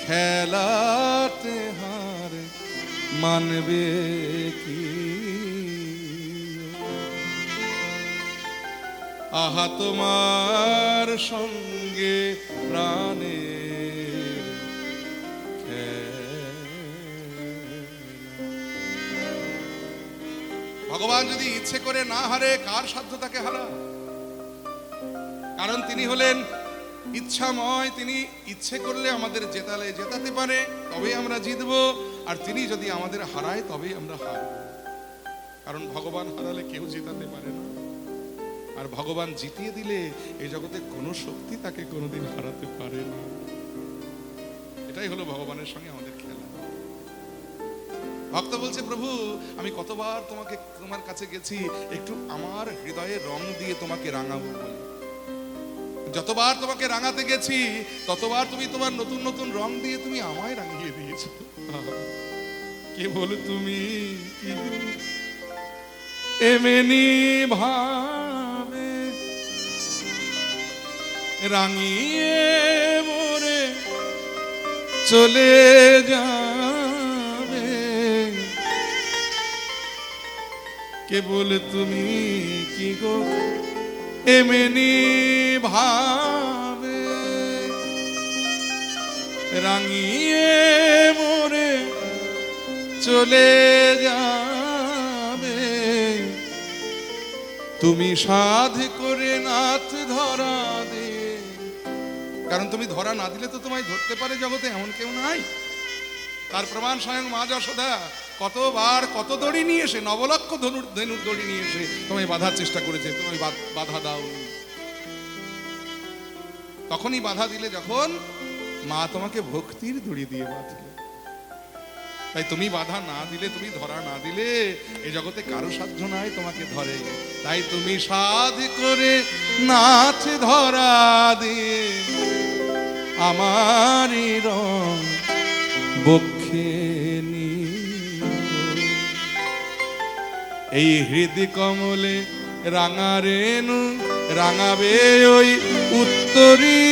খেলাতে হার মানবে কি? আহা তোমার সঙ্গে প্রাণের ভগবান যদি ইচ্ছে করে না হারে, কার সাধ্য তাকে হারা? কারণ তিনি হলেন ইচ্ছাময়। তিনি ইচ্ছে করলে আমাদের জেতাতে পারে, তবে আমরা জিতবো। আর তিনি যদি আমাদের হারায়, তবেই আমরা হারবো। কারণ ভগবান হারালে কেউ জেতাতে পারে না। আর ভগবান জিতিয়ে দিলে এই জগতে কোনো শক্তি তাকে কোনোদিন হারাতে পারে না। এটাই হলো ভগবানের সঙ্গে আমাদের খেলা। ভক্ত বলছে, প্রভু আমি কতবার তোমার কাছে গেছি, একটু আমার হৃদয়ের রং দিয়ে তোমাকে রাঙাবো বলে। যতবার তোমাকে রাঙাতে গেছি, ততবার তুমি তোমার নতুন নতুন রং দিয়ে তুমি আমায় রাঙিয়ে দিয়েছো। কেবল তুমি কি এমনি ভাবে রাঙিয়ে মোরে চলে যাবে, কেবল তুমি কি গো এমনি ভাবে রাঙিয়ে মোরে চলে যাবে। তুমি সাধ করে নাথ ধরা দে। কারণ তুমি ধরা না দিলে তো তোমায় ধরতে পারে জগতে এমন কেউ নাই। তার প্রমাণ স্বয়ং মা যশোদা কতবার কত দড়ি নিয়ে এসে, নবলক্ষ ধনুর দড়ি নিয়ে এসে তোমায় বাঁধার চেষ্টা করেছে, তুমি বাধা দাও। তখনই বাধা দিলে যখন মা তোমাকে ভক্তির দড়ি দিয়ে বাঁধলে। তাই তুমি বাধা না দিলে, তুমি ধরা না দিলে এই জগতে কারো সাধ্য নাই তোমাকে ধরে। তাই তুমি সাধ করে নাচ ধরা দিয়ে আমারই রং বক্ষে এই হৃদি কমলে রাঙা রেণু রাঙাবে ওই উত্তরী।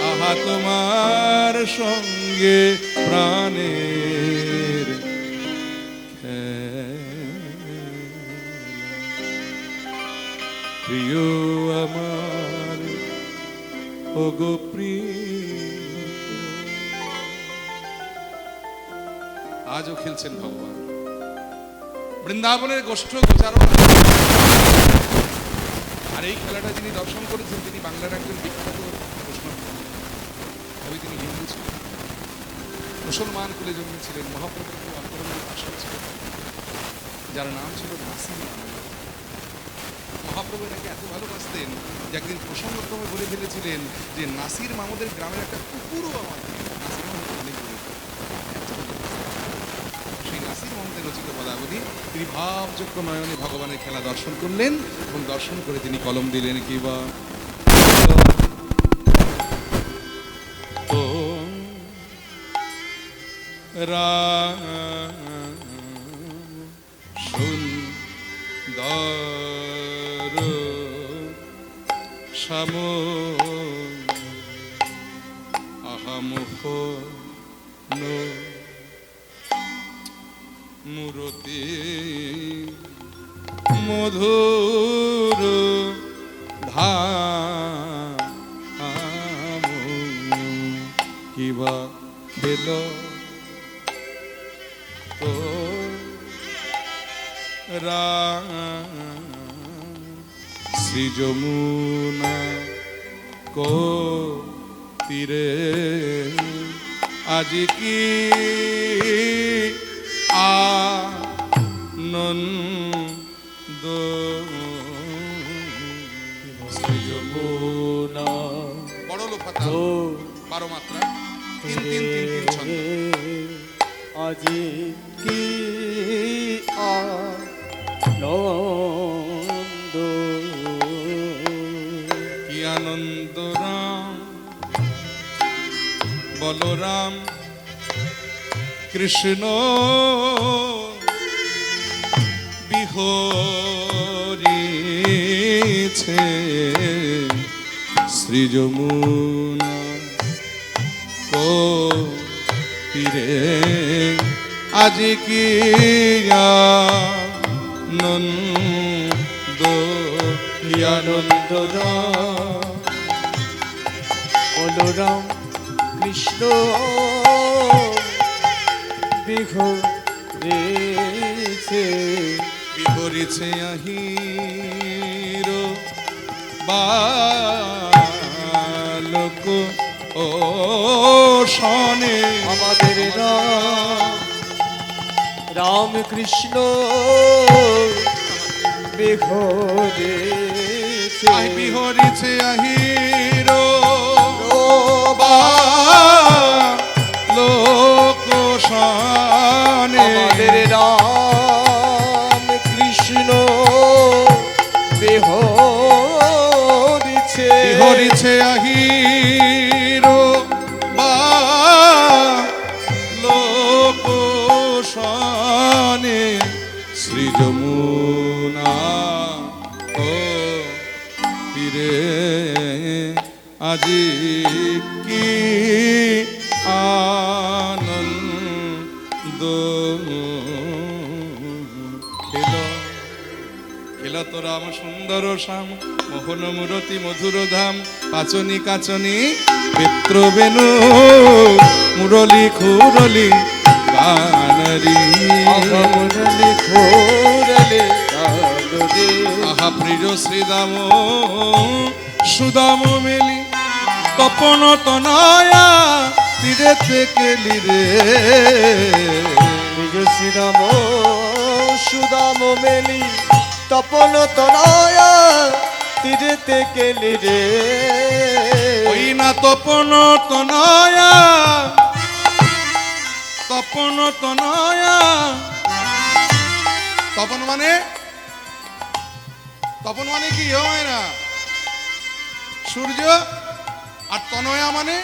আহা তোমার সঙ্গে প্রাণের প্রিয় আমার ওগো প্রিয়। আজও খেলছেন ভগবান। বৃন্দাবনের গোষ্ঠ গোচারণ। আর এই খেলাটা যিনি দর্শন করেছেন, তিনি বাংলার একজন বিখ্যাত কবি। তিনি হিন্দু ছিলেন, মুসলমান কুলে জন্মেছিলেন, মহাপ্রভুর আন্দোলনের ভাষা ছিল, যার নাম ছিল নাসির। মহাপ্রভু এটাকে এত ভালোবাসতেন যে একদিন প্রসঙ্গক্রমে বলে ফেলেছিলেন যে নাসির মামুদের গ্রামের একটা কুকুরও আমার। নাসির মামুদ অনেক বলে সেই নাসির মামুদের রচিত পদাবলী তিনি ভাবযোগ্য নয়নে ভগবানের খেলা দর্শন করলেন এবং দর্শন করে তিনি কলম দিলেন কি বা সুন্দর শ্যাম আহামুখ মূরতি মধুর ধাম কিবা খেল শ্রী যমুনা কো তীরে আজ কি আনন্দ শ্রী যমুনা বড় লোফাতা 12 মাত্রা 3-3-3-3 ছন্দ। আজ কি আনন্দ কি আনন্দ রাম বলরাম কৃষ্ণ বিহরিছে শ্রী যমুনা তীরে আজ কি আনন্দ কি আনন্দ বলরাম কৃষ্ণ বিহরিছে আহির বালক ও শনে আমাদের রাম কৃষ্ণ বিহরিছে আহির বালক শনে আমাদের রাম কৃষ্ণ বিহরিছে আহির বালক শনে শ্রী যমুনা তীরে আজি কি আনন্দ খেল তো রাম সুন্দর শ্যাম মোহন মূরতি মধুর ধাম পাচনি কাচনি বেত্র বেনু মুরলি খুরলি কানরি আহা প্রিয় শ্রীদাম সুদাম মেলি তপন তনয়া তীরে কেলি রে শ্রীরাম সুদাম মেলি তপন তনয়া তীরেতে কেলি রে ওই না তপন তনয়া তপন তনয়া তপন মানে কি হয় না সূর্য আর তনয়া মানে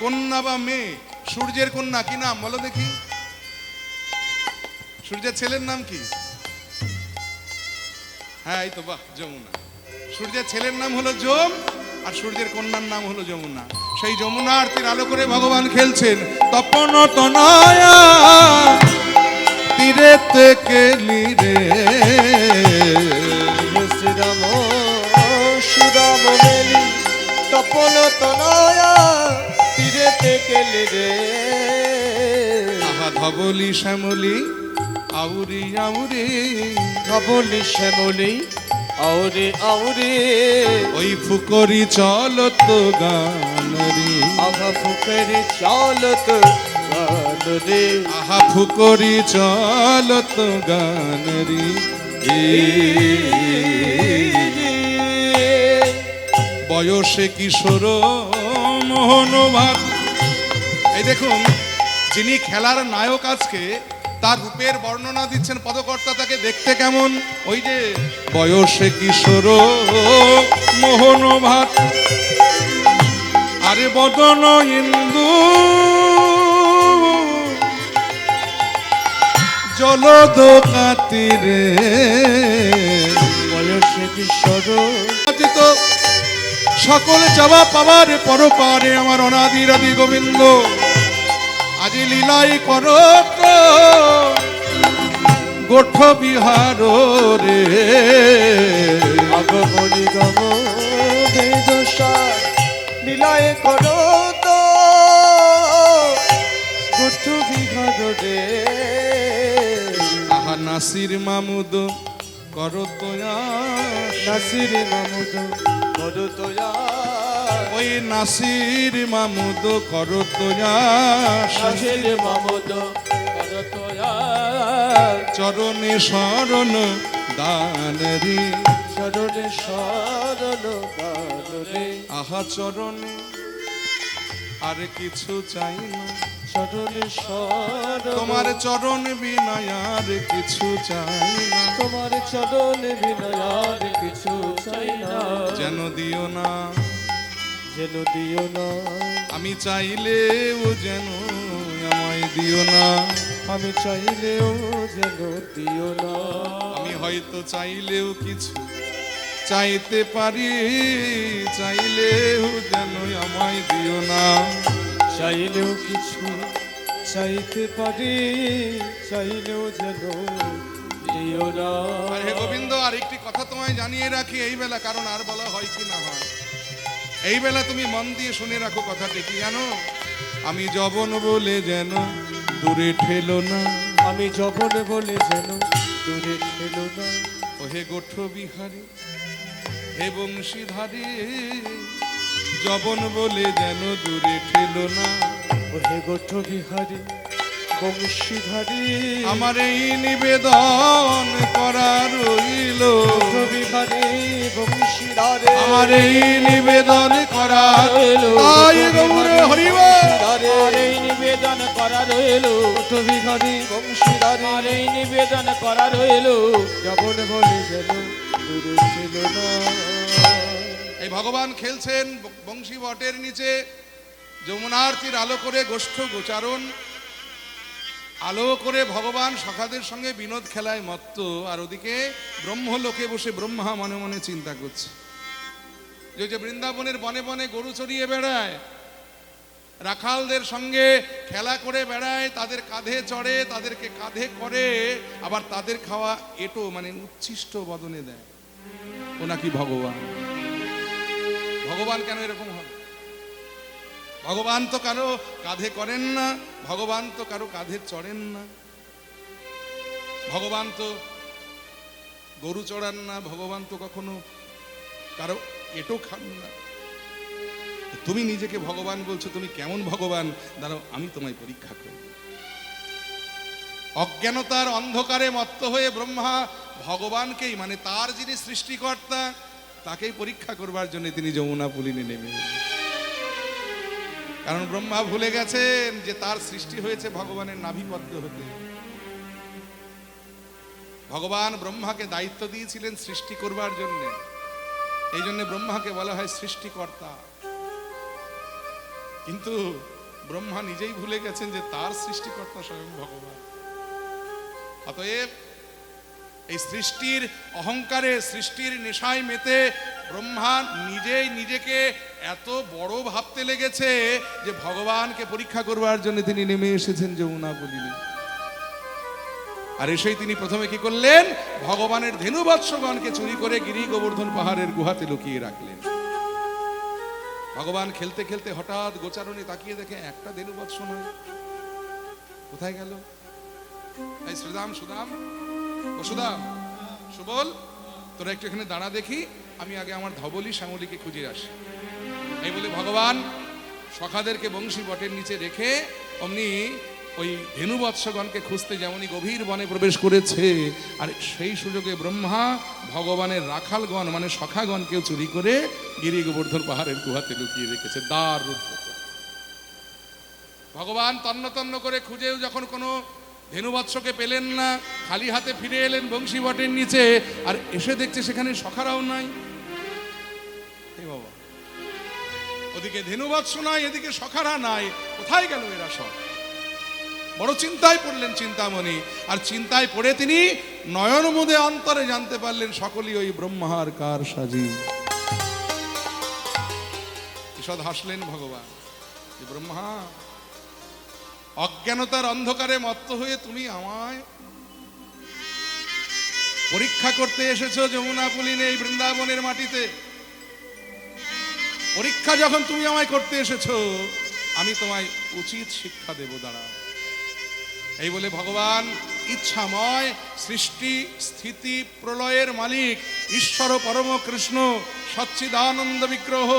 কন্যা বা মেয়ে সূর্যের কন্যা কি নাম বলো দেখি সূর্যের ছেলের নাম কি হ্যাঁ এই তো বাহ যমুনা সূর্যের ছেলের নাম হলো যম আর সূর্যের কন্যার নাম হলো যমুনা সেই যমুনা আরতির আলো করে ভগবান খেলছেন তপন তনয়া তীরেতে কেলি রে শ্রীরাম সুদাম মেলি তপন তনয়া তীরেতে কেলি রে আহা ধবলি শ্যামলি আউরি আউরি ধবলি শ্যামলি আউরে আউরে ওই ফুকরি চলত গান রে আভা ফুকরে চলত গান রে আহা ফুকরি চলত গান রে বয়সে কিশোর মোহনভাব এই দেখুন যিনি খেলার নায়ক আজকে তার রূপের বর্ণনা দিচ্ছেন পদকর্তা তাকে দেখতে কেমন ওই যে বয়সে কিশোর মোহনভাব আরে বদন ইন্দু জলদ কাতিরে বয়সে কিশোর তো সকল চাওয়া পাবার পরপারে আমার অনাদিরাদি গোবিন্দ আজি লীলাই কর গোঠ বিহার রে আগমনি গম বেদশা লীলায় করো তো গুঠু বিঘার রে আহা নাসির মামুদ কর তোয়া নাসির মামুদ করো তোয়া ওই নাসির মামুদ কর তোয়া নাসির মামুদ করো তোয়া চরণে শরণ দান রে শরণে শরণ গান রে আহা চরণে আর কিছু চাই না শরণে শরণ তোমার চরণ বিনয় আর কিছু চাই না তোমার চরণ বিনয়ার কিছু চাই না যেন দিও না যেন দিও না আমি চাইলেও যেন আমায় দিও না আমি চাইলেও যেন দিও না আমি হয়তো চাইলেও কিছু চাইতে পারি, চাইলেও যেন আমায় দিও না। চাইলেও কিছু চাইতে পারি, চাইলেও যেন দিও না। আর হে গোবিন্দ, আর একটি কথা তোমায় জানিয়ে রাখি এই বেলা, কারণ আর বলা হয় কি না হয়, এই বেলা তুমি মন দিয়ে শুনে রাখো কথাটি কি জানো? আমি যবন বলে যেন দূরে ঠেলো না, আমি যবন বলে যেন দূরে ঠেলো না। ও হে গোঠ বিহারী, হে বংশীধারী, যবন বলে যেন দূরে ঠেলো না। ও হে গোঠ বিহারী বংশীধারী, আমার এই নিবেদন করা রইল, গোঠ বিহারী বংশীধারী, আমার এই নিবেদন করা রইল। তাই গৌর হরিব, আর এই নিবেদন করা রইল, গোঠ বিহারী বংশীধারী, আর এই নিবেদন করা রইল, যবন বলে যেন দূরে ঠেলো না। এই ভগবান খেলছেন বংশী বটের নিচে, যমুনার তীর আলো করে গোষ্ঠ গোচারণ, আলো করে ভগবান সখাদের সঙ্গে বিনোদ খেলায় মত্ত, আর ওদিকে ব্রহ্মলোকে বসে ব্রহ্মা মনে মনে চিন্তা করছে যে বৃন্দাবনের বনে বনে গরু চড়িয়ে বেড়ায়, রাখালদের সঙ্গে খেলা করে বেড়ায়, তাদের কাঁধে চড়ে, তাদেরকে কাঁধে করে, আবার তাদের খাওয়া এটো মানে উচ্ছিষ্ট বদনে দেয়, ও নাকি ভগবান। ভগবান কেন এরকম হবে? ভগবান তো কারো কাঁধে করেন না, ভগবান তো কারো কাঁধে চড়েন না, ভগবান তো গরু চড়ান না, ভগবান তো কখনো কারো এটো খান না। তুমি নিজেকে ভগবান বলছো, তুমি কেমন ভগবান? দাঁড়াও আমি তোমায় পরীক্ষা করব। অজ্ঞানতার অন্ধকারে মত্ত হয়ে ব্রহ্মা ভগবানকেই, মানে তার যিনি সৃষ্টিকর্তা, তাকেই পরীক্ষা করবার জন্য তিনি যমুনা পুলিনে নেমে এলেন। কারণ ব্রহ্মা ভুলে গেছেন যে তার সৃষ্টি হয়েছে ভগবানের নাভিপদ্ম হতে। ভগবান ব্রহ্মাকে দায়িত্ব দিয়েছিলেন সৃষ্টি করবার জন্য, এই জন্য ব্রহ্মাকে বলা হয় সৃষ্টিকর্তা। কিন্তু ব্রহ্মা নিজেই ভুলে গেছেন যে তার সৃষ্টিকর্তা স্বয়ং ভগবান। অতএব এই সৃষ্টির অহংকারে, সৃষ্টির নেশায় মেতে ব্রহ্মা নিজেই নিজেকে এত বড় ভাবতে লেগেছে যে ভগবানকে পরীক্ষা করবার জন্য তিনি নেমে এসেছেন যমুনা পুলিনে। আর এসেই তিনি প্রথমে কি করলেন? ভগবানের ধেনুবৎসগণকে চুরি করে গিরি গোবর্ধন পাহাড়ের গুহাতে লুকিয়ে রাখলেন। ভগবান খেলতে খেলতে হঠাৎ গোচারণে তাকিয়ে দেখে একটা ধেনুবৎস নয়, কোথায় গেল? এই শ্রীদাম, সুদাম, ও সুদাম, সুবল, তোরা একটু এখানে দাঁড়া দেখি, আমি আগে আমার ধবলি শ্যামলীকে খুঁজে আসি। এই বলে ভগবান সখাদেরকে বংশী বটের নিচে রেখে অমনি ওই ধেনুবৎসগণকে খুঁজতে যেমনই গভীর বনে প্রবেশ করেছে, আর সেই সুযোগে ব্রহ্মা ভগবানের রাখালগণ মানে সখাগণকেও চুরি করে গিরি গোবর্ধন পাহাড়ের গুহাতে লুকিয়ে রেখেছে দ্বার রুদ্ধ করে। ভগবান তন্ন তন্ন করে খুঁজেও যখন কোনো ধেনুবৎসকে পেলেন না, খালি হাতে ফিরে এলেন বংশী বটের নিচে, আর এসে দেখছে সেখানে সখারাও নাই। বাবা, ওদিকে ধেনুবৎস নাই, এদিকে সখারা নাই, কোথায় গেল এরা সব? বড় চিন্তায় পড়লেন চিন্তামণি, আর চিন্তায় পড়ে তিনি নয়ন মুদে অন্তরে জানতে পারলেন সকলেই ওই ব্রহ্মার কার সাজি। ঈষৎ হাসলেন ভগবান যে ব্রহ্মা, অজ্ঞানতার অন্ধকারে মত্ত হয়ে তুমি আমায় পরীক্ষা করতে এসেছো যমুনা পুলিনে, এই বৃন্দাবনের মাটিতে। পরীক্ষা যখন তুমি আমায় করতে এসেছো, আমি তোমায় উচিত শিক্ষা দেব, দাঁড়াও। এই বলে ভগবান ইচ্ছাময়, সৃষ্টি স্থিতি প্রলয়ের মালিক, ঈশ্বর পরম কৃষ্ণ, সচ্চিদানন্দ বিগ্রহ,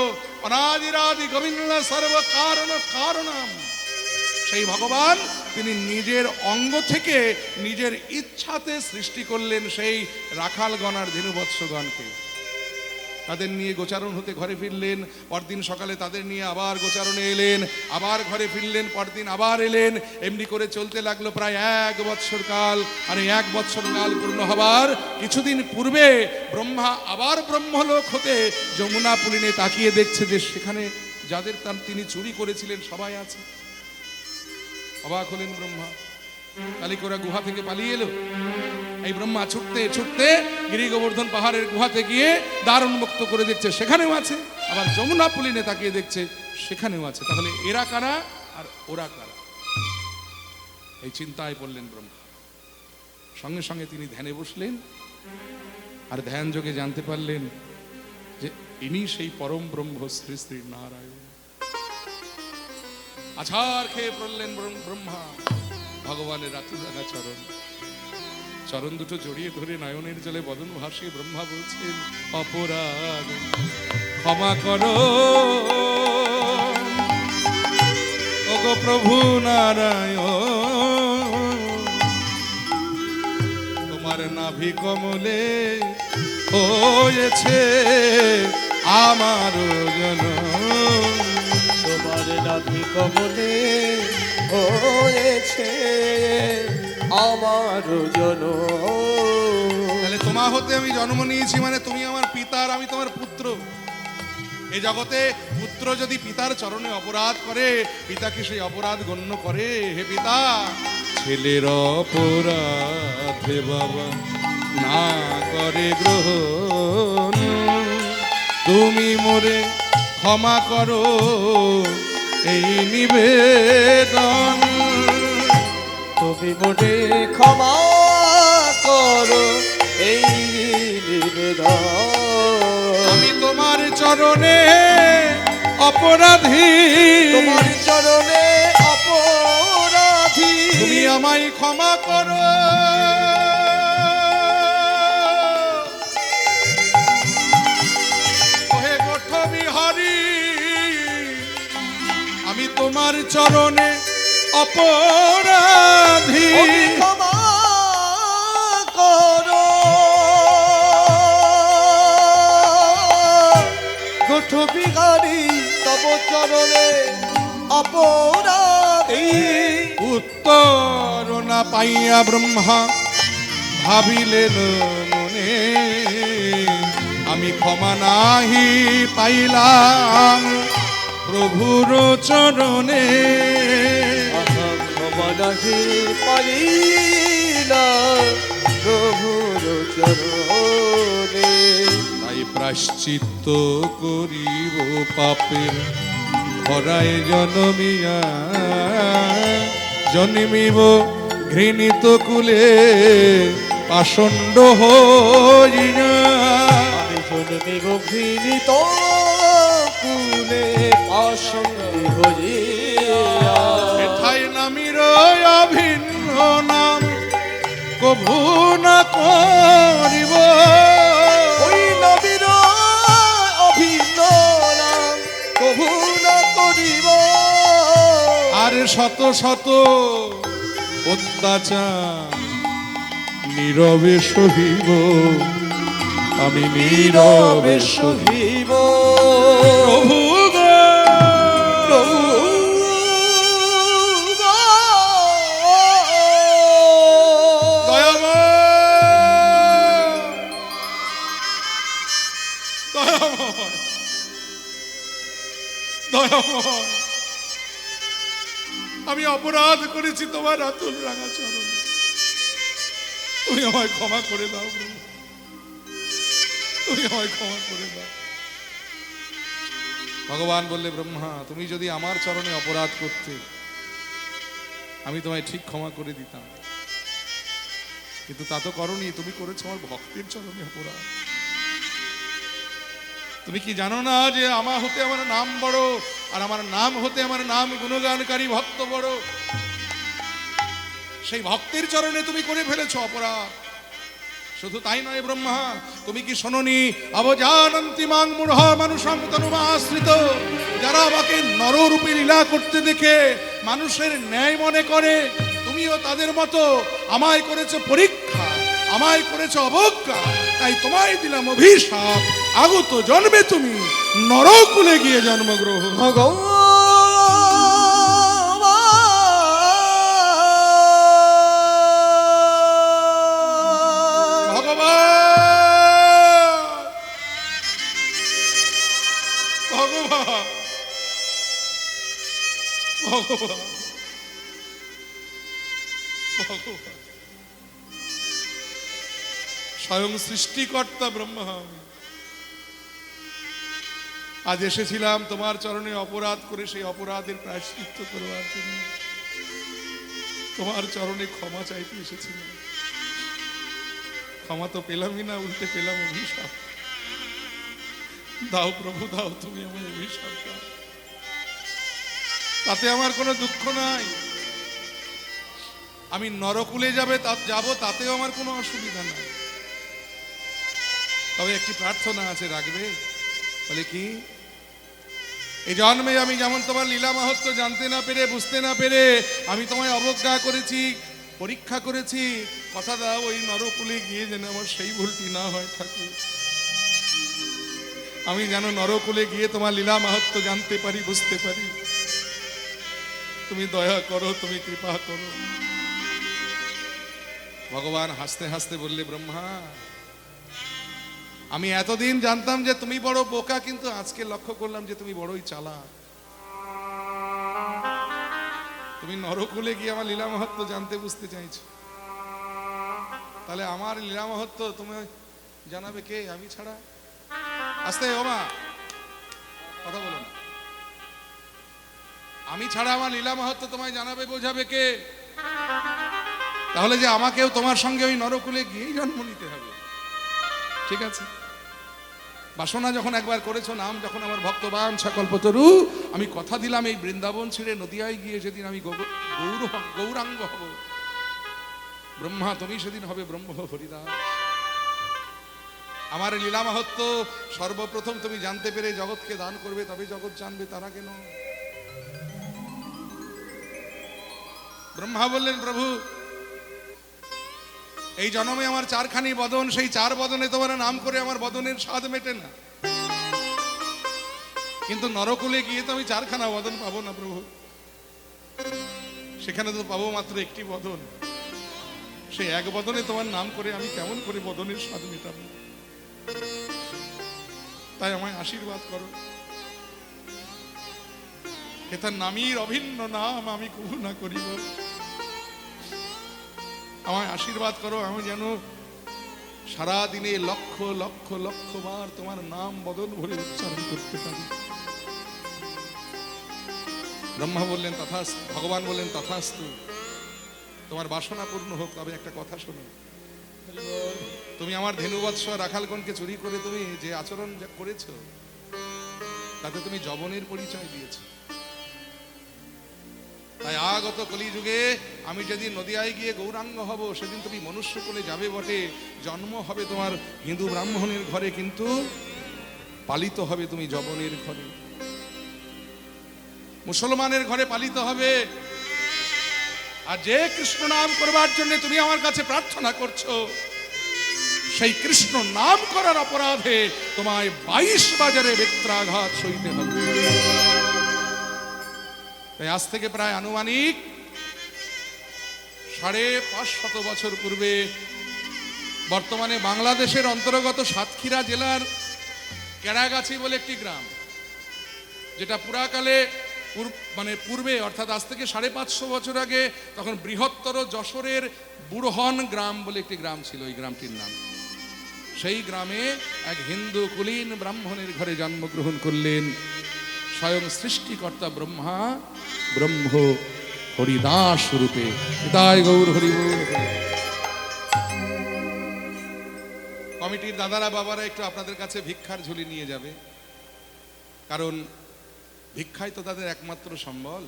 অনাদিরাদি গোবিন্দ সর্ব কারণ কারণম, সেই ভগবান তিনি নিজের অঙ্গ থেকে নিজের ইচ্ছাতে সৃষ্টি করলেন সেই রাখালগণ আর ধেনুবৎসগণকে। তাদের নিয়ে গোচারণ হতে ঘরে ফিরলেন, পরদিন সকালে তাদের নিয়ে আবার গোচারণে এলেন, আবার ঘরে ফিরলেন, পরদিন আবার এলেন। এমনি করে চলতে লাগলো প্রায় 1 বৎসর কাল। আর এই 1 বৎসর কাল পূর্ণ হবার কিছুদিন পূর্বে ব্রহ্মা আবার ব্রহ্মলোক হতে যমুনা পুলিনে তাকিয়ে দেখছে যে সেখানে যাদের তিনি চুরি করেছিলেন সবাই আছে। অবাক হলেন ব্রহ্মা, তাহলে কি ওরা গুহা থেকে পালিয়ে এলো? এই ব্রহ্মা ছুটতে ছুটতে গিরি গোবর্ধন পাহাড়ের গুহাতে গিয়ে দ্বার উন্মুক্ত করে দেখছে সেখানেও আছে, আবার যমুনা পুলিনে তাকিয়ে দেখছে সেখানেও আছে। তাহলে এরা কারা আর ওরা কারা? এই চিন্তায় পড়লেন ব্রহ্মা। সঙ্গে সঙ্গে তিনি ধ্যানে বসলেন, আর ধ্যান যোগে জানতে পারলেন যে ইনি সেই পরম ব্রহ্ম শ্রী শ্রী নারায়ণ। আছাড় খেয়ে পড়লেন ব্রহ্মা ভগবানের রাতুরাঙা চরণ। চরণ দুটো জড়িয়ে ধরে নয়নের জলে বদন ভাসিয়ে ব্রহ্মা বলছেন, অপরাধ ক্ষমা করো ওগো প্রভু নারায়ণ, তোমার নাভি কমলে হয়েছে আমার জনম। তোমার নাভি কমলে হয়েছে আমার জনম। তাহলে তোমা হতে আমি জন্ম নিয়েছি, মানে তুমি আমার পিতা আর আমি তোমার পুত্র। এই জগতে পুত্র যদি পিতার চরণে অপরাধ করে, পিতা কি সেই অপরাধ গণ্য করে? হে পিতা, ছেলের অপরাধে বাবা না করে গ্রহণ, তুমি মোরে ক্ষমা করো এই নিবেদন। তুমি মোরে ক্ষমা করো এই নিবেদন। আমি তোমার চরণে অপরাধী, তোমার চরণে অপরাধী, তুমি আমায় ক্ষমা করো। ওহে গোঠ বিহারী, আমি তোমার চরণে অপরাধী, তুমি ক্ষমা করো। গোঠ বিহারী তব চরণে অপরাধী। উত্তর না পাইয়া ব্রহ্মা ভাবিলেন মনে, আমি ক্ষমা নাহি পাইলাম প্রভুর চরণে। ক্ষমা নাহি পাইলাম প্রভুর চরণে। তাই প্রায়শ্চিত্ত করিব পাপের ভরায় জনমিয়া, জন্মিব ঘৃণিত কুলে পাষণ্ড হইয়া। আমি জন্মিব ঘৃণিত কুলে পাষণ্ড হইয়া। এঠাই নামির অভিন্ন নাম কভু না করিব, ওই নবীর অভিন্ন নাম কভু না করিব। আর শত শত অত্যাচার নীরবে সহিব, আমি নীরবে সহিব। প্রভু গো, প্রভু দয়াময়, দয়াময়, দয়াময়, আমি অপরাধ করেছি তোমার আতুল রাঙা চরণ, তুমি আমায় ক্ষমা করে দাও প্রভু, তুমি আমায় ক্ষমা করে দাও। ভগবান বললে, ব্রহ্মা তুমি যদি আমার চরণে অপরাধ করতে আমি তোমায় ঠিক ক্ষমা করে দিতাম, কিন্তু তা তো করনি, তুমি করেছো আমার ভক্তের চরণে অপরাধ। তুমি কি জানো না যে আমার হতে আমার নাম বড়, আর আমার নাম হতে আমার নাম গুণগানকারী ভক্ত বড়? সেই ভক্তের চরণে তুমি করে ফেলেছো অপরাধ। শুধু তাই নয় ব্রহ্মা, তুমি কি শোনোনি, অবজানন্তি মাং মূঢ় মানুষং তনুমাশ্রিত, যারা আমাকে নররূপে লীলা করতে দেখে মানুষের ন্যায় মনে করে, তুমিও তাদের মতো আমায় করেছো পরীক্ষা, আমায় করেছো অবজ্ঞা, তাই তোমায় দিলাম অভিশাপ, আগত জন্মে তুমি নরকুলে গিয়ে জন্মগ্রহণ। ভগবান, স্বয়ং সৃষ্টিকর্তা ব্রহ্মা আমি। আজ এসেছিলাম তোমার চরণে অপরাধ করে সেই অপরাধের প্রায়শ্চিত্ত করবার জন্য। তোমার চরণে ক্ষমা চাইতে এসেছিলাম। ক্ষমা তো পেলামই না, উল্টে পেলাম অভিশাপ। দাও প্রভু দাও, তুমি আমার অভিশাপ দাও। তাতে আমার কোনো দুঃখ নাই। আমি নরকুলে যাব, তাতেও আমার কোনো অসুবিধা নাই। তবে একটি প্রার্থনা আছে, রাখবে? বলে কি? এই জন্মে আমি যেমন তোমার লীলা মাহাত্ম্য জানতে না পেরে, বুঝতে না পেরে আমি তোমায় অবজ্ঞা করেছি, পরীক্ষা করেছি। কথা দাও ওই নরকুলে গিয়ে যেন আমার সেই ভুলটি না হয় ঠাকুর। আমি যেন নরকুলে গিয়ে তোমার লীলা মাহাত্ম্য জানতে পারি, বুঝতে পারি। তুমি দয়া করো, তুমি কৃপা করো। ভগবান হাসতে হাসতে বললে, ব্রহ্মা আমি এতদিন জানতাম যে তুমি বড় বোকা, কিন্তু আজকে লক্ষ্য করলাম যে তুমি বড়ই চালাক। তুমি নরকুলে গিয়ে আমার লীলা মাহাত্ম্য জানতে বুঝতে চাইছো। তাহলে আমার লীলা মাহাত্ম্য তুমি জানাবে কে? আমি ছাড়া? আস্তে ও মা, কথা বলো না। আমি ছাড়া আমার লীলা মাহাত্ম্য তোমায় জানাবে, বোঝাবে কে? তাহলে যে আমাকেও তোমার সঙ্গে ওই নরকুলে গিয়েই জন্ম নিতে হবে। ঠিক আছে, বাসনা যখন একবার করেছো, নাম যখন আমার ভক্তবান সকল্পতরু, আমি কথা দিলাম এই বৃন্দাবন ছেড়ে নদিয়ায় গিয়ে যেদিন আমি গৌরাঙ্গ হব, ব্রহ্মা তুমি সেদিন হবে ব্রহ্ম হরিদাস। আমার লীলা মাহাত্ম্য সর্বপ্রথম তুমি জানতে পেরে জগৎকে দান করবে, তবে জগৎ জানবে, তারা কেন? ব্রহ্মা বললেন, প্রভু এই জন্মে আমার চারখানি বদন, সেই চার বদনে তোমার নাম করে আমার বদনের স্বাদ মেটে না। কিন্তু নরকুলে গিয়ে তো আমি চারখানা বদন পাবো না প্রভু, সেখানে তো পাবো মাত্র একটি বদন। সেই এক বদনে তোমার নাম করে আমি কেমন করে বদনের স্বাদ মেটাবো? তাই আমায় আশীর্বাদ করো। এটার নামীর অভিন্ন নাম আমি কবু না করিব। আমায় আশীর্বাদ করো, আমি যেন সারা দিনে লক্ষ লক্ষ লক্ষ বার তোমার নাম বদন ভরে উচ্চারণ করতে পারি। ব্রহ্মা বললেন তথাস্তু, ভগবান বললেন তথাস্তু, তোমার বাসনা পূর্ণ হোক। তবে একটা কথা শোনো, তুমি আমার ধেনুবৎস রাখালগণকে চুরি করে তুমি যে আচরণ করেছো, তাতে তুমি যবনের পরিচয় দিয়েছো। তাই আগত কলিযুগে আমি যেদিন নদিয়ায় গিয়ে গৌরাঙ্গ হব, সেদিন তুমি মনুষ্য কোলে যাবে বটে, জন্ম হবে তোমার হিন্দু ব্রাহ্মণের ঘরে, কিন্তু পালিত হবে তুমি যবনের ঘরে, মুসলমানের ঘরে পালিত হবে। আর যে কৃষ্ণ নাম করবার জন্য তুমি আমার কাছে প্রার্থনা করছো, সেই কৃষ্ণ নাম করার অপরাধে তোমায় 22 বাজারে বেত্রাঘাত সইতে হবে। তাই আজ থেকে প্রায় আনুমানিক 550 বছর পূর্বে, বর্তমানে বাংলাদেশের অন্তর্গত সাতক্ষীরা জেলার কেরাগাছি বলে একটি গ্রাম, যেটা পুরাকালে পূর্বে অর্থাৎ আজ থেকে 550 বছর আগে, তখন বৃহত্তর যশোরের বুড়হন গ্রাম বলে একটি গ্রাম ছিল, ওই গ্রামটির নাম। সেই গ্রামে এক হিন্দু কুলীন ব্রাহ্মণের ঘরে জন্মগ্রহণ করলেন স্বয়ং সৃষ্টিকর্তা ব্রহ্মা, ব্রহ্ম হরিদাস রূপে। তাই গৌর হরি বল। কমিটির দাদারা বাবারা একটু আপনাদের কাছে ভিক্ষার ঝুলি নিয়ে যাবে, কারণ ভিক্ষাই তো তাদের একমাত্র সম্বল।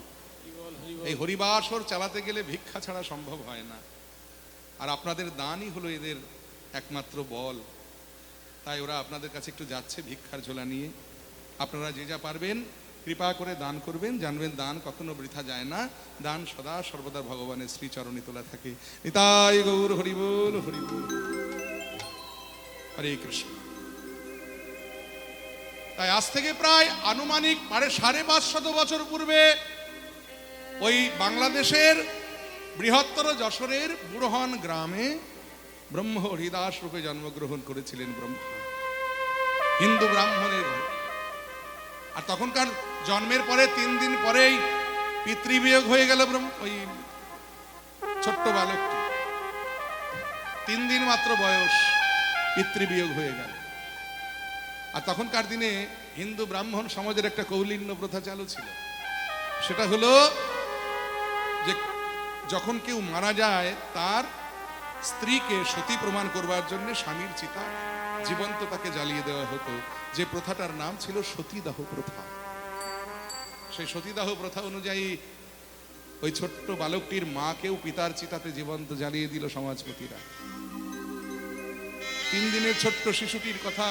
এই হরিবাসর চালাতে গেলে ভিক্ষা ছাড়া সম্ভব হয় না, আর আপনাদের দানই হলো এদের একমাত্র বল। তাই ওরা আপনাদের কাছে একটু যাচ্ছে ভিক্ষার ঝোলা নিয়ে। আপনারা যে যা পারবেন কৃপা করে দান করবেন, জানবেন দান কখনো বৃথা যায় না, দান সদা সর্বদা ভগবানের শ্রীচরণে তোলা থাকে। নিতাই গৌর হরি বল, হরি বল, হরে কৃষ্ণ। তাই আজ থেকে প্রায় আনুমানিক 550 বছর পূর্বে ওই বাংলাদেশের বৃহত্তর যশোরের বুড়হন গ্রামে ব্রহ্ম হরিদাস রূপে জন্মগ্রহণ করেছিলেন ব্রহ্মা, হিন্দু ব্রাহ্মণের ঘরে। আর তখনকার জন্মের পরে 3 দিন পরেই পিতৃবিয়োগ হয়ে গেল ওই ছোট্ট বালকটি, 3 দিন মাত্র বয়স, পিতৃবিয়োগ হয়ে গেল। আর তখনকার দিনে হিন্দু ব্রাহ্মণ সমাজের একটা কৌলিন্য প্রথা চালু ছিল। সেটা হলো যে যখন কেউ মারা যায় তার স্ত্রীকে সতী প্রমাণ করবার জন্য স্বামীর চিতা জীবন্ত তাকে জ্বালিয়ে দেওয়া হতো, যে প্রথাটার নাম ছিল সতীদাহ প্রথা। সেই সতীদাহ প্রথা অনুযায়ী ওই ছোট্ট বালকটির মাকেও পিতার চিতাতে জীবন্ত জ্বালিয়ে দিল সমাজপতিরা। 3 দিনের ছোট্ট শিশুটির কথা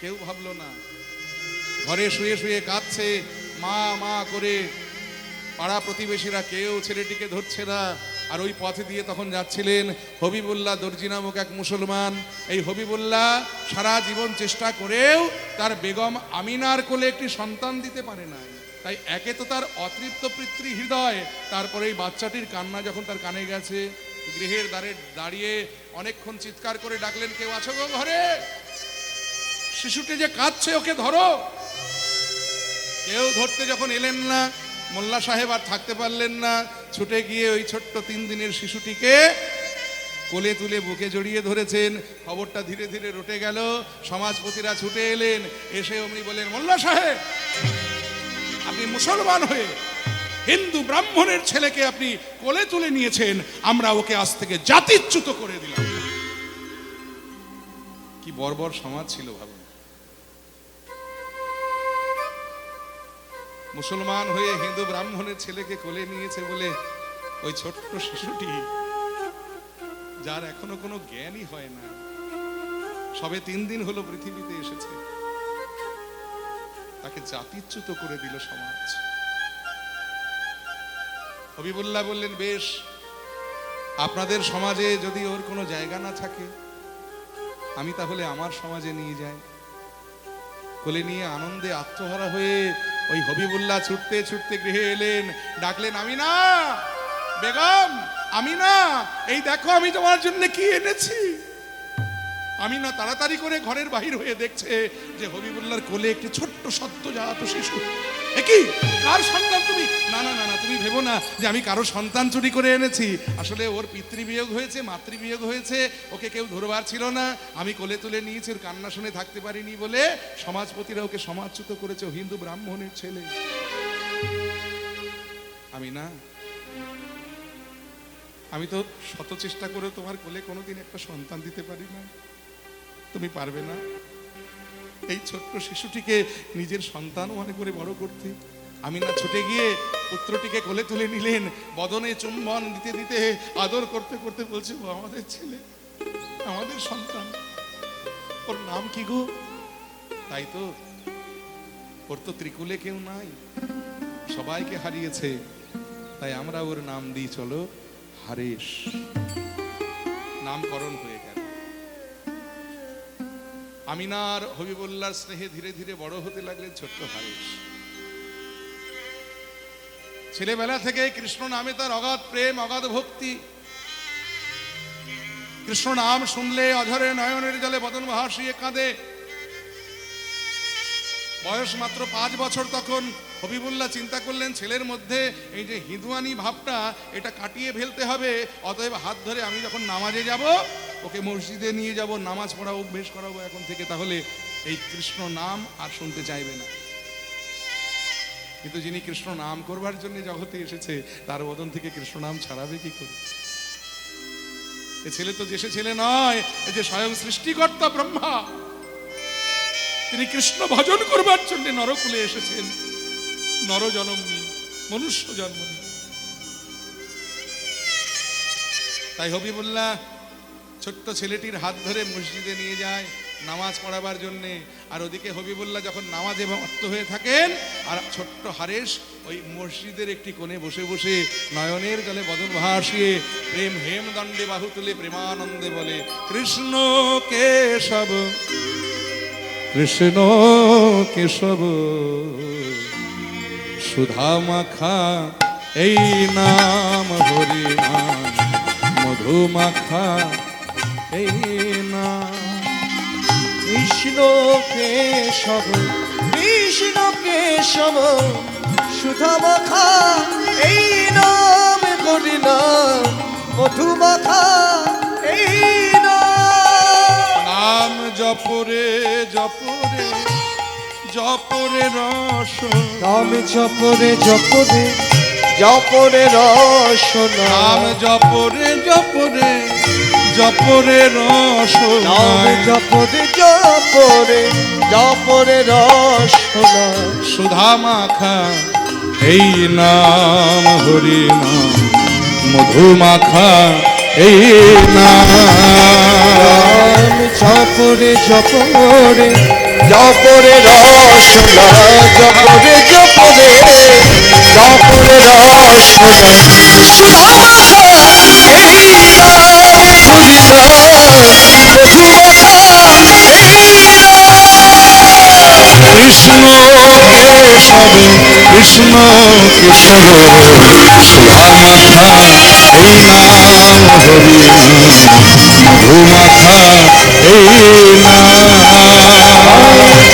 কেউ ভাবলো না। ঘরে শুয়ে শুয়ে কাঁদছে মা মা করে, পাড়া প্রতিবেশীরা কেউ ছেলেটিকে ধরছে না। আর ওই পথে দিয়ে তখন যাচ্ছিলেন হবিবুল্লাহ দর্জি নামক এক মুসলমান। এই হবিবুল্লাহ সারা জীবন চেষ্টা করেও তার বেগম আমিনার কোলে একটি সন্তান দিতে পারে না। তাই একে তো তার অতৃপ্ত পিতৃ হৃদয়, তারপরে এই বাচ্চাটির কান্না যখন তার কানে গেছে, গৃহের দ্বারে দাঁড়িয়ে অনেকক্ষণ চিৎকার করে ডাকলেন, কেউ আছো গো ঘরে? শিশুটি যে কাঁদছে, ওকে ধরো। কেউ ধরতে যখন এলেন না, মোল্লা সাহেব আর থাকতে পারলেন না, ছুটে গিয়ে ওই ছোট্ট 3 দিনের শিশুটিকে কোলে তুলে বুকে জড়িয়ে ধরেছেন। খবরটা ধীরে ধীরে রটে গেল। সমাজপতিরা ছুটে এলেন, এসে অমনি বলেন, মোল্লা সাহেব, আপনি মুসলমান হয়ে হিন্দু ব্রাহ্মণের ছেলেকে আপনি কোলে তুলে নিয়েছেন, আমরা ওকে আজ থেকে জাতিচ্যুত করে দিলাম। কি বর্বর সমাজ ছিল ভাবুন। মুসলমান হয়ে হিন্দু ব্রাহ্মণের ছেলেকে কোলে নিয়েছে বলে ওই ছোট্ট শিশুটি, যার এখনো কোনো জ্ঞানই হয় না, সবে 3 দিন হলো পৃথিবীতে এসেছে, তাকে জাতিচ্যুত করে দিল সমাজ। হবিবুল্লাহ বললেন, বেশ, আপনাদের সমাজে যদি ওর কোনো জায়গা না থাকে, আমি তাহলে আমার সমাজে নিয়ে যাই। কোলে নিয়ে আনন্দে আত্মহারা হয়ে ওই হবিবুল্লাহ ছুটতে ছুটতে গৃহে এলেন, ডাকলেন, আমিনা, বেগম আমিনা, এই দেখো আমি তোমার জন্য কি এনেছি। আমিনা তাড়াতাড়ি করে ঘরের বাহির হয়ে দেখছে যে হবিবুল্লাহর কোলে একটি ছোট্ট সদ্যজাত শিশু। একই কার সন্তান তুমি? না না না না, তুমি ভেবো না যে আমি কারো সন্তান চুরি করে এনেছি। আসলে ওর পিতৃবিয়োগ হয়েছে, মাতৃবিয়োগ হয়েছে, ওকে কেউ ধরবার ছিল না, আমি কোলে তুলে নিয়েছি। ওর কান্না শুনে থাকতে পারিনি বলে সমাজপতিরা ওকে সমাজচ্যুত করেছে। ও হিন্দু ব্রাহ্মণের ছেলে। আমি তো শত চেষ্টা করে তোমার কোলে কোনোদিন একটা সন্তান দিতে পারি না, তুমি পারবে না এই ছোট্ট শিশুটিকে নিজের সন্তান মনে করে বড় করতে। আমিনা ছুটে গিয়ে পুত্রটিকে কোলে তুলে নিলেন, বদনে চুম্বন দিতে দিতে আদর করতে করতে বলছে, ও আমাদের ছেলে, আমাদের সন্তান। ওর নাম কি গো? তাই তো, ওর তো ত্রিকুলে কেউ নাই, সবাইকে হারিয়েছে, তাই আমরা ওর নাম দিই চলো হারেশ। নামকরণ হয়ে গেল। আমিনার হবিবুল্লাহর স্নেহে ধীরে ধীরে বড় হতে লাগলেন ছোট্ট হারেশ। ছেলেবেলা থেকে কৃষ্ণ নামে তার অগাধ প্রেম, অগাধ ভক্তি। কৃষ্ণ নাম শুনলে অঝরে নয়নের জলে বদন ভাসিয়ে কাঁদে। বয়স মাত্র 5 বছর তখন হবিবুল্লাহ চিন্তা করলেন, ছেলের মধ্যে এই যে হিঁদুয়ানি ভাবটা, এটা কাটিয়ে ফেলতে হবে। অতএব হাত ধরে আমি যখন নামাজে যাব, ওকে মসজিদে নিয়ে যাব, নামাজ পড়া অভ্যেস করাবো এখন থেকে, তাহলে এই কৃষ্ণ নাম আর শুনতে চাইবে না। কিন্তু যিনি কৃষ্ণ নাম করবার জন্য জগতে এসেছে, তার বদন থেকে কৃষ্ণ নাম ছাড়াবে কি করে? এ ছেলে তো যে ছেলে নয়, এই যে স্বয়ং সৃষ্টিকর্তা ব্রহ্মা, তিনি কৃষ্ণ ভজন করবার জন্য নরকুলে এসেছেন, নর জন্ম নিয়ে, মনুষ্য জন্ম নিয়ে। তাই হবিবুল্লাহ ছোট্ট ছেলেটির হাত ধরে মসজিদে নিয়ে যায় নামাজ পড়াবার জন্য। আর ওদিকে হবিবুল্লাহ যখন নামাজে মত্ত হয়ে থাকেন, আর ছোট্ট হারেশ ওই মসজিদের একটি কোণে বসে বসে নয়নের জলে বদন ভাসিয়ে প্রেম হেম দণ্ডে বাহু তুলে প্রেমানন্দে বলে, কৃষ্ণ কেশব কৃষ্ণ কেশব সুধা মাখা এই নাম, হরি নাম মধু মাখা এই নাম। কৃষ্ণ কেশব কৃষ্ণ কেশব সুধা মাখা এই নাম, হরি নাম মধু মাখা এই নাম। নাম জপরে জপরে জপরে রস, নাম জপরে জপরে জপরে রসনা, নাম জপরে জপরে জপরে রসনা, নাম জপরে জপরে জপরে রসনা। সুধা মাখা এই নাম হরি নাম, মধু মাখা এই নাম। নাম জপরে জপরে জপরে রসনা, জপরে জপরে জপরে রসনা। সুধা মাখা এই নাম হরি নাম, মধু মাখা এই নাম। কৃষ্ণ কেশব কৃষ্ণ কেশব, সুধা মাখা এই নাম হরি নাম, মধু মাখা এই নাম।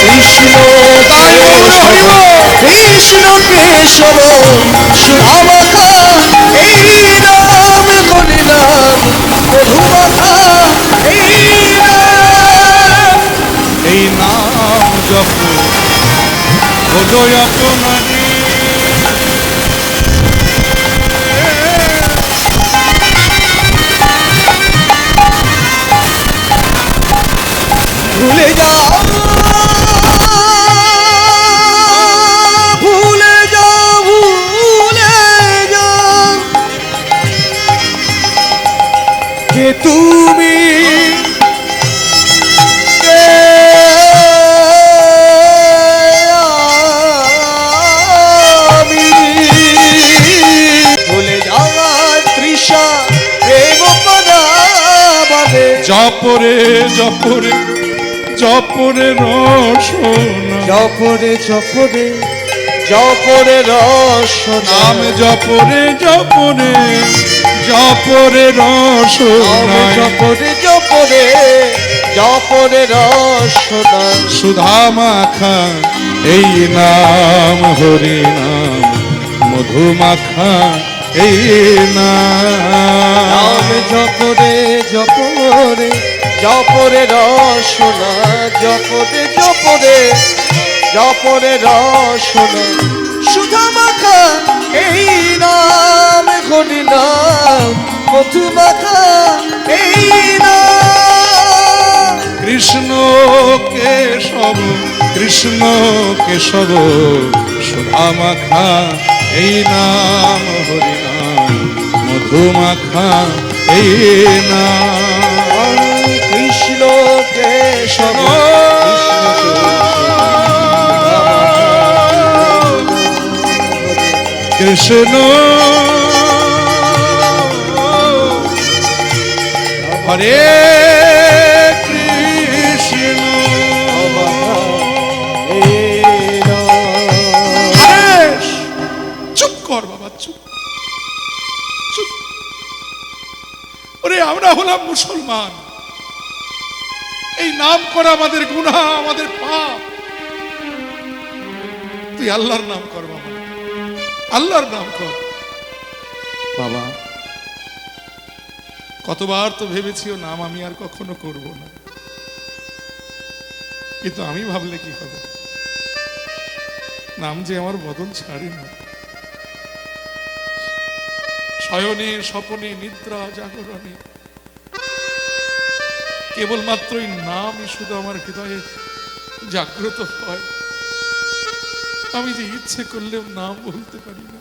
কৃষ্ণ কেশব কৃষ্ণ কেশব, সুধা মাখা এই নাম হরি নাম, মধু মাখা এই নাম। এই নাম জপ হৃদয় আপনারে, ভুলে যাও ভুলে যাও ভুলে যাও কে তুমি, কে আমি। ভুলে যাওয়ার তৃষা প্রেম করা বাদে, জপরে জপরে জপরে রসনা, জপরে জপরে জপরে রসনা। নাম জপরে জপরে জপরে নাম রসনা, জপরে জপরে জপরে রসনা। সুধা মাখা এই নাম হরি নাম, মধু মাখা এই নাম। নাম জপরে জপরে জপরে রসনা, জপরে জপরে জপরে রসনা। সুধা মাখা এই নাম হরি নাম, মধু মাখা এই নাম। কৃষ্ণ কেশব কৃষ্ণ কেশব, সুধা মাখা এই নাম হরি নাম, মধু মাখা এই নাম। কৃষ্ণ কেশব কৃষ্ণ হরে কৃষ্ণ হরেশ, চুপ কর বাবা, চুপ চুপ। ওরে আমরা হলাম মুসলমান, এই নাম করা আমাদের গুনাহ, আমাদের পাপ। তুই আল্লাহর নাম কর বাবা, আল্লাহর নাম কর বাবা। কতবার তো ভেবেছি ও নাম আমি আর কখনো করব না, কিন্তু আমি ভাবলে কি হবে, নাম যে আমার বদন ছাড়ে না। শয়নে স্বপনে নিদ্রা জাগরণে কেবলমাত্র এই নামই শুধু আমার হৃদয়ে জাগ্রত হয়। আমি যে ইচ্ছে করলেও নাম বলতে পারি না।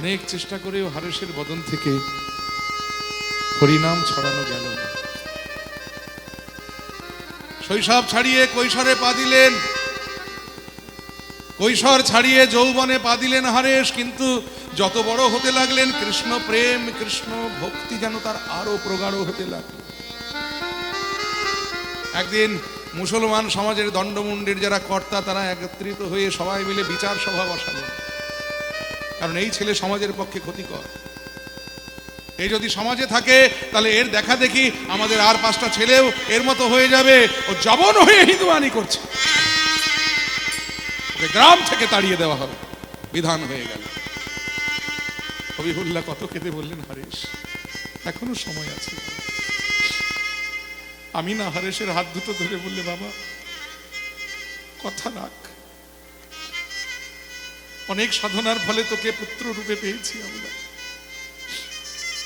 অনেক চেষ্টা করেও হারেসের বদন থেকে হরিনাম ছড়ানো গেল না। শৈশব ছাড়িয়ে কৈশোরে পা দিলেন, কৈশোর ছাড়িয়ে যৌবনে পা দিলেন হারেস, কিন্তু যত বড় হতে লাগলেন কৃষ্ণ প্রেম কৃষ্ণ ভক্তি যেন তার আরো প্রগাঢ় হতে লাগলো। একদিন মুসলমান সমাজের দণ্ডমুণ্ডের যারা কর্তা তারা একত্রিত হয়ে সবাই মিলে বিচার সভা বসালেন, কারণ এই ছেলে সমাজের পক্ষে ক্ষতিকর। এই যদি সমাজে থাকে তাহলে এর দেখা দেখি আমাদের আর 5টা ছেলেও এর মতো হয়ে যাবে। ও জবন হয়ে হিন্দুয়ানি করছে, ওকে গ্রাম থেকে তাড়িয়ে দেওয়া হবে, বিধান হয়ে গেল। হবিবুল্লাহ কত কেঁদে বললেন, হারেস এখনো সময় আছে। আমি না হারেসের হাত দুটো ধরে বললে, বাবা কথা রাখ, অনেক সাধনার ফলে তোকে পুত্র রূপে পেয়েছি আমরা।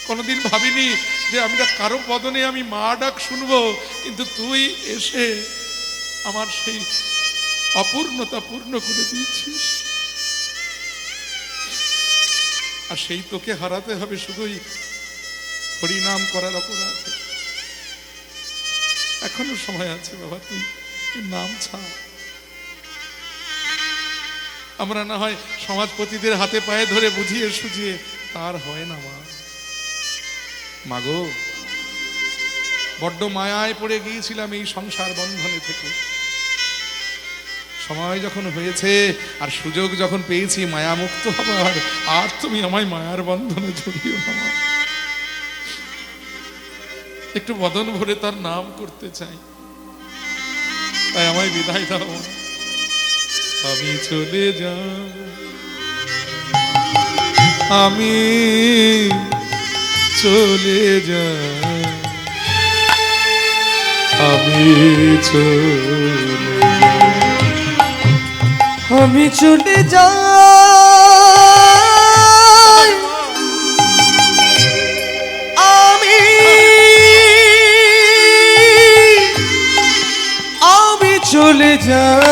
কোনোদিন ভাবিনি যে আমরা কারো বদনে আমি মা ডাক শুনবো, কিন্তু তুই এসে আমার সেই অপূর্ণতা পূর্ণ করে দিয়েছিস। আর সেই তোকে হারাতে হবে শুধুই হরিনাম করার অপরাধে। এখনো সময় আছে বাবা, তুই নাম ছাড়। আমরা না হয় সমাজপতিদের হাতে পায়ে ধরে বুঝিয়ে সুঝিয়ে, তার হয় না মা। মাগো, বড্ড মায়ায় পড়ে গিয়েছিলাম এই সংসার বন্ধনে থেকে। সময় যখন হয়েছে আর সুযোগ যখন পেয়েছি মায়া মুক্ত হবার, আর তুমি আমায় মায়ার বন্ধনে জড়িও না মা। একটু বদন ভরে তার নাম করতে চাই, তাই আমায় বিদায় দাও। আমি চলে যাই, আমি চলে যাই, আমি চলে আমি চলে যাই, আমি চলে যাই,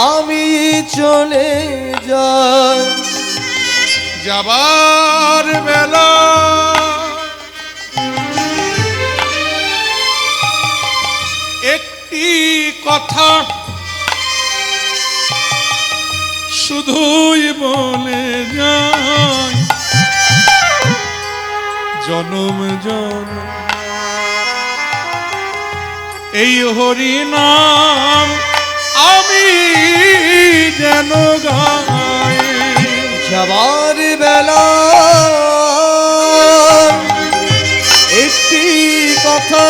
আমি চলে যাই। যাবার বেলা একটি কথা শুধুই বলে যাই, জনম জনম এই হরি নাম আমি যেন গাই। যাবার বেলা একটি কথা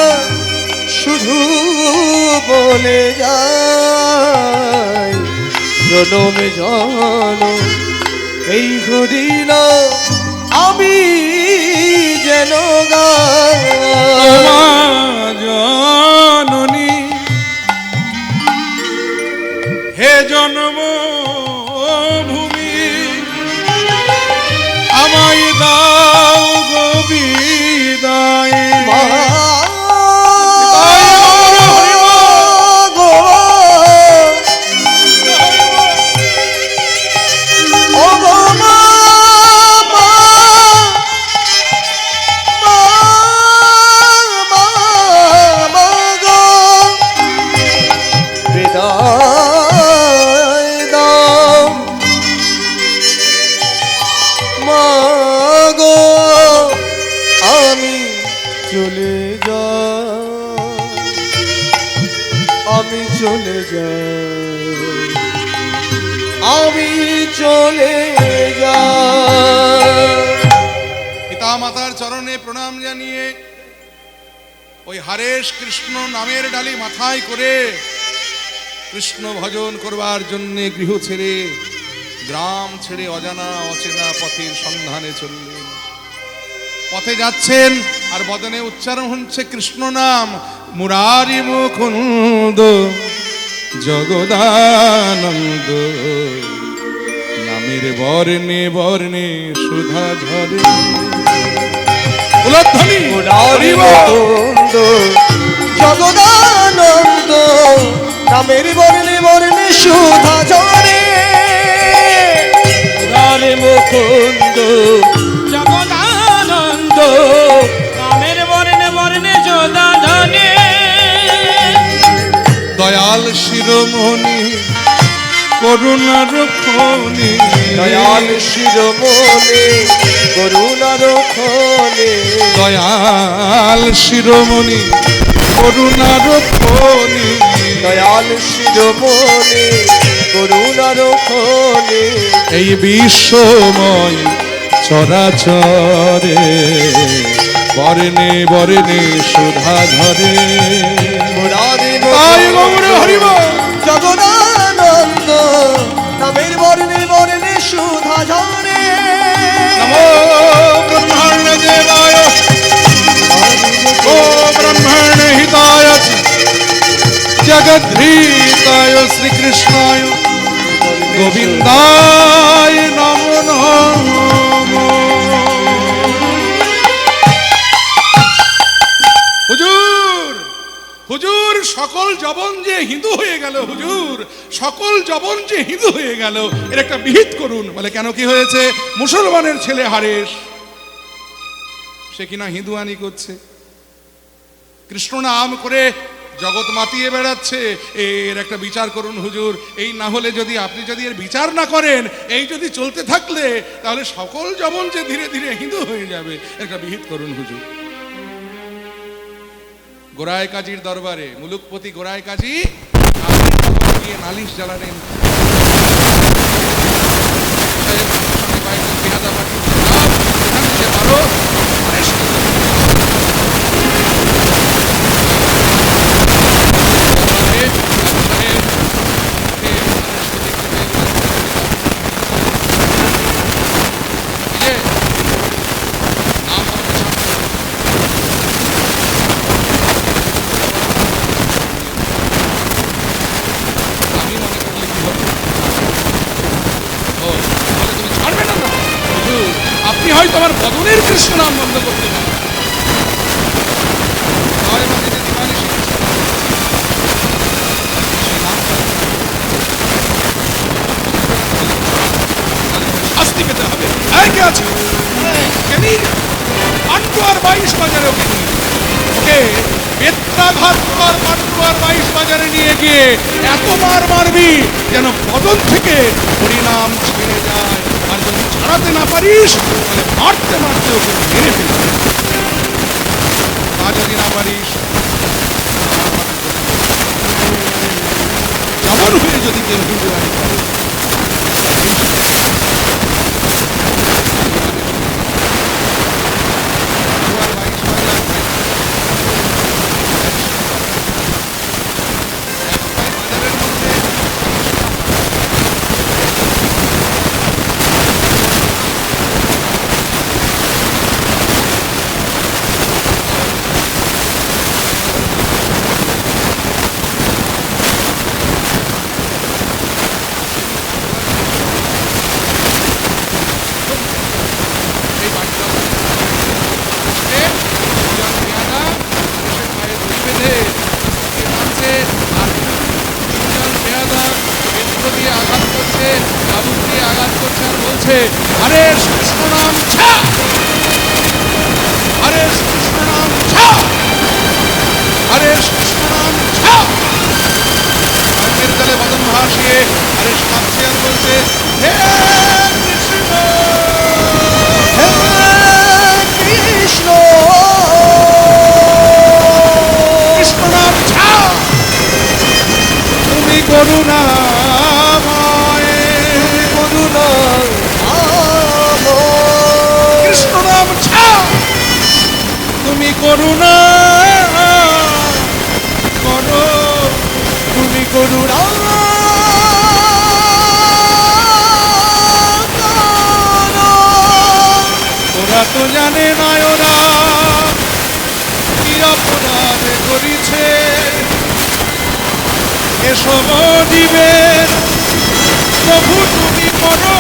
শুধু বলে যায়, জনমে জনম এই হরি নাম আমি যেন গাই। জননী হে জন্ম ভূমি, আমায় দাও গো বিদায়। আমি চলে যাই, আমি চলে যাই। পিতা মাতার চরণে প্রণাম জানিয়ে ওই হারেশ কৃষ্ণ নামের ডালি মাথায় করে কৃষ্ণ ভজন করবার জন্য গৃহ ছেড়ে গ্রাম ছেড়ে অজানা অচেনা পথের সন্ধানে চললেন। পথে যাচ্ছেন আর বদনে উচ্চারণ হচ্ছে কৃষ্ণ নাম, মুরারি মুকুন্দ জগদানন্দ। নামের বর্ণে বর্ণে সুধা ঝরে। মুরারি মুকুন্দ জগদানন্দ, নামের বর্ণে বর্ণে সুধা ঝরে। মুরারি মুকুন্দ জগদানন্দ, নামের বর্ণে বর্ণে সুধা ঝরে। দয়াল শিরোমণি করুণার খনি, দয়াল শিরোমণি করুণার খনি, দয়াল শিরোমণি করুণার খনি, দয়াল শিরোমণি করুণার খনি। এই বিশ্বময় চরাচরে বর্ণে বর্ণে সুধা ঝরে। মুরারি তাই গৌর হরি বল। জগদানন্দ, জগদ্ধৃতায় শ্রীকৃষ্ণায় গোবিন্দায় নমো নমঃ। হুজুর হুজুর সকল জবন যে হিন্দু হয়ে গেল, হুজুর সকল জবন যে হিন্দু হয়ে গেল, এর একটা বিহিত করুন। বলে কেন, কি হয়েছে? মুসলমানের ছেলে হারেস, সে কিনা হিন্দুয়ানি করছে, কৃষ্ণ নাম করে জগৎ মাতিয়ে বেড়াচ্ছে, এর একটা বিচার করুন হুজুর। এই না হলে যদি আপনি যদি এর বিচার না করেন, এই যদি চলতে থাকলে তাহলে সকল জবন যে ধীরে ধীরে হিন্দু হয়ে যাবে, একটা বিহিত করুন হুজুর। গোরায় কাজীর দরবারে মুলুকপতি গোরায় কাজী গিয়ে নালিশ জ্বালালেন। আপনি হয়তো আমার বদনের কৃষ্ণ নাম বন্ধ করতে পারেন। শাস্তি পেতে হবে। কে আছে? পান্ডুয়ার 22 বাজারে ওকে বেত্রাঘাত কর, পান্ডুয়ার 22 বাজারে নিয়ে গিয়ে এত মার মারবি যেন বদন থেকে হরিনাম ছেড়ে যায়। আর যদি ছাড়াতে না পারিস তাহলে মারতে মারতে ওকে মেরে ফেলবে। তা যদি না পারিস, জবন হয়ে যদি কেউ হিন্দুয়ানি করে, আরে কৃষ্ণ নাম ছা, আরে কৃষ্ণ নাম ছা, আরে কৃষ্ণ নাম ছা। তালে বদন ভাসিয়ে আরে কাঁদছে আর বলছে, হে কৃষ্ণ, হে কৃষ্ণ, কৃষ্ণ নাম ছা, তুমি করুণাময়, তুমি করুণাময়। কৃষ্ণ নাম ছা, তুমি করুণা করো, তুমি করুণা ওরা তো জানে না ওরা কি অপরাধ করেছে। এসব জীবের প্রভু তুমি করো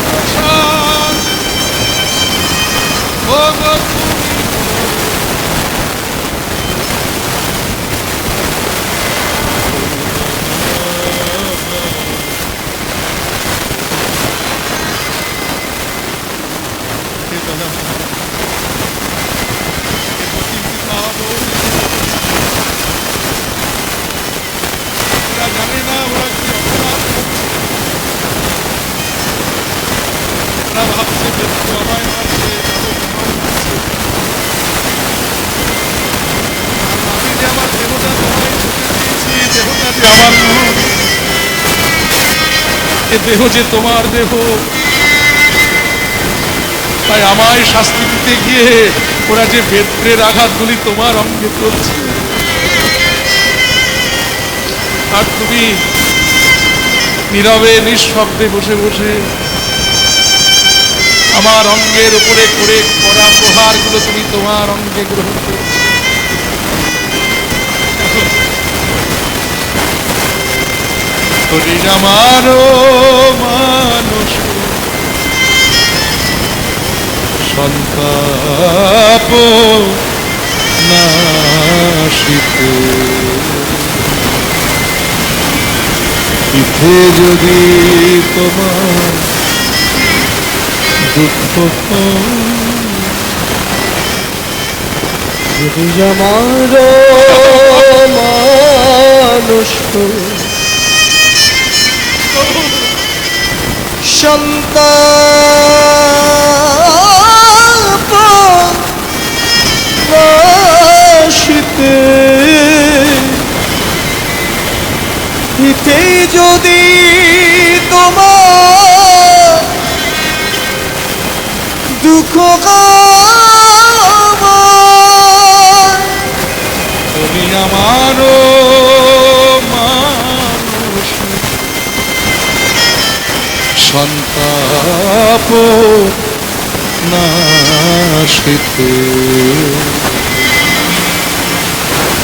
প্রসাদ, ও গো তুমি জানে না ওরা কি অপরাধ করছে। ওরা ভাবছে মৃত্যু আমায় মারছে, আমি যে আমার দেহটা তোমায় ছুটে দিয়েছি, দেহটা যে আমার নয়, এ দেহ যে তোমার দেহ, তাই আমায় শাস্তি দিতে গিয়ে ওরা যে বেত্রের আঘাতগুলি তোমার অঙ্গে করছে, আর তুমি নীরবে নিঃশব্দে বসে বসে আমার অঙ্গের উপরে করে করা প্রহারগুলো তুমি তোমার অঙ্গে গ্রহণ করছো। হরি আমারো মানুষ সন্তাপ নাশিতে ইথে যদি তোমার দুঃখ যদি আমার মানুষ সন্তাপ নাশিতে ইতে যদি তোমার দুঃখ তুমি আমারও মানুষ সন্তাপ নাশিতে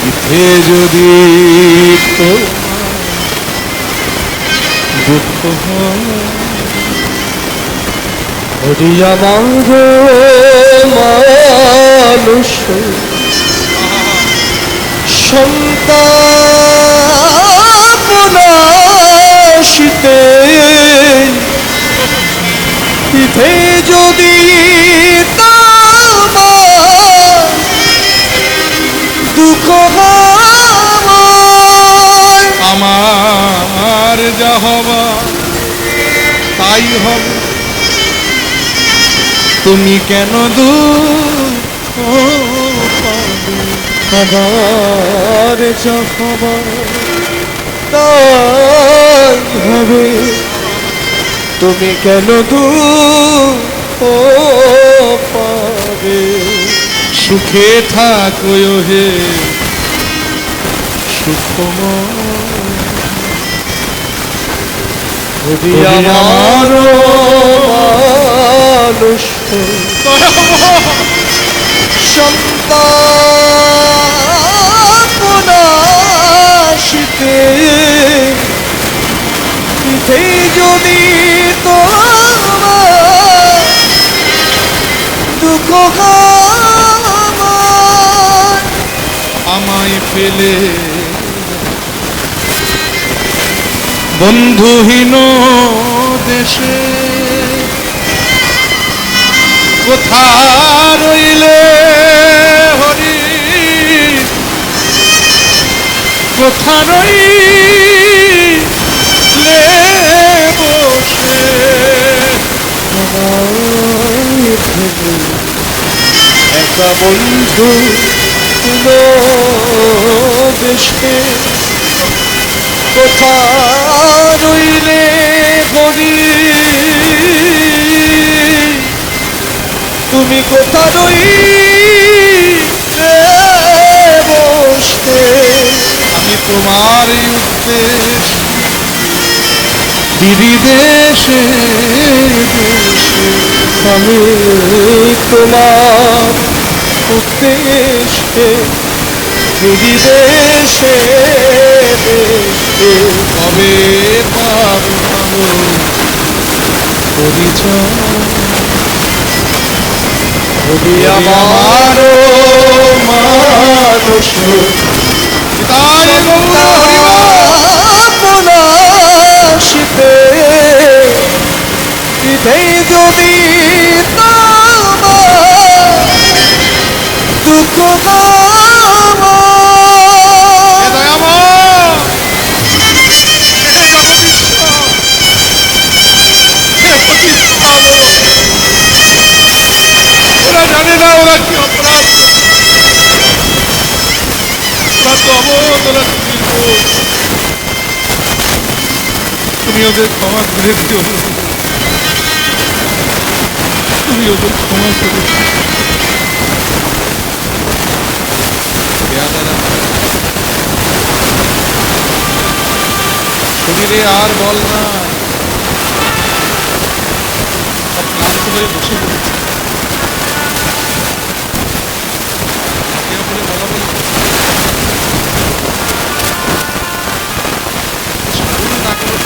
ইথে যদি দুঃখ হরি আমার মানুষ সন্তাপ নাশিতে ইথে যদি তোমার দুঃখ আমার যা হবা তাই হবে তুমি কেন দুঃখ পাবে আবার যখন তাই হবে তুমি কেন দুঃখ পাবে সুখে থাকো হে সুখময় যদি আমার মানুষ সন্তাপ নাশিতে ইথে যদি তোমার দুঃখ আমায় ফেলে বন্ধুহীন দেশে কোথা রইলে হরি কোথা রইলে বসে একা বন্ধু দেশে কোথা রইলে হরি তুমি কোথা রইলে বসে আমি তোমার উদ্দেশ বিদেশে আমি তোমার উদ্দেশ্যে বিদেশে কবে পাবো পরিচয় আমার মানুষ তাই নাশিতে ইথে যদি তোমার দুঃখ ওরা জানে না ওরা কি অপরাধ ওরা তো অবধ ওরা তো নির্বোধ। তুমি ওদের ক্ষমা করে দিও তুমি ওদের ক্ষমা করে দিও। পেয়াদারা, শরীরে আর বল না, সব ক্লান্ত হয়ে বসে পড়েছে। একে অপরে বলাবলি করছে। শুরু না করে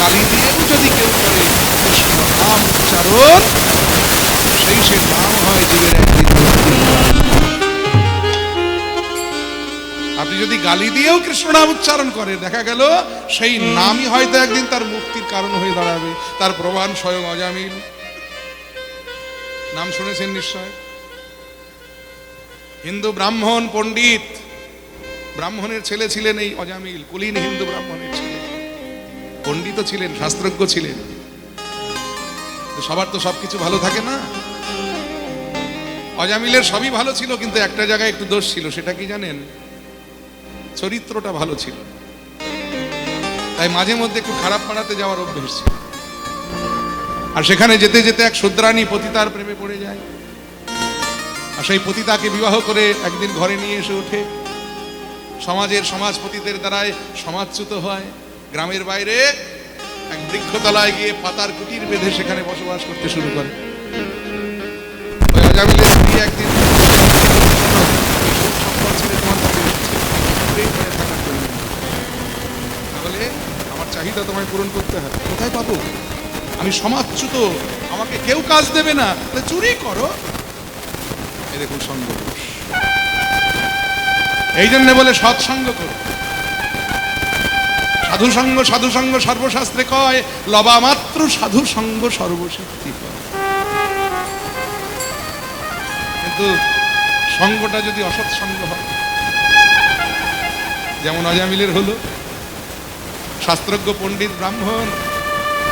গালি দিয়েও যদি কেউ করে কৃষ্ণ নাম উচ্চারণ, সেই সে নাম হয় জীবের একদিন মুক্তির কারণ। আপনি যদি গালি দিয়েও কৃষ্ণ নাম উচ্চারণ করে, দেখা গেল সেই নামই হয়তো একদিন তার মুক্তির কারণ হয়ে দাঁড়াবে। তার প্রমাণ স্বয়ং অজামিল। নাম শুনেছেন নিশ্চয়। হিন্দু ব্রাহ্মণ পণ্ডিত, ব্রাহ্মণের ছেলে ছিলেন এই অজামিল, কুলীন হিন্দু ব্রাহ্মণের ছেলে। পণ্ডিত ছিলেন, শাস্ত্রজ্ঞ ছিলেন। সবার তো সবকিছু ভালো থাকে না। অজামিলের সবই ভালো ছিল, কিন্তু একটা জায়গায় একটু দোষ ছিল। সেটা কি জানেন? চরিত্রটা ভালো ছিল, তাই মাঝে মধ্যে একটু খারাপ পাড়াতে যাওয়ার অভ্যেস ছিল। আর সেখানে যেতে যেতে এক শূদ্রাণী পতিতার প্রেমে পড়ে যায়। আর সেই পতিতাকে বিবাহ করে একদিন ঘরে নিয়ে এসে ওঠে। সমাজপতিদের দ্বারায় সমাজচ্যুত হয়। গ্রামের বাইরে এক বৃক্ষতলায় গিয়ে পাতার কুটির বেঁধে সেখানে বসবাস করতে শুরু করে। ওই অজামিলের স্ত্রী একদিন সম্পদ ছেড়ে তোমার কাছে এসেছে, তাহলে আমার চাহিদা তোমায় পূরণ করতে হবে। কোথায় পাবো? আমি সমাজচ্যুত, আমাকে কেউ কাজ দেবে না, তাহলে চুরি করো। এই দেখুন সঙ্গ দোষ। এই জন্য বলে সৎসঙ্গ করো। সাধু সঙ্গ সর্বশাস্ত্রে কয়, লবা মাত্র সাধু সঙ্গ সর্বশক্তি কয়। কিন্তু সঙ্গটা যদি অসৎসঙ্গ হয়, যেমন অজামিলের হলো, শাস্ত্রজ্ঞ পণ্ডিত ব্রাহ্মণ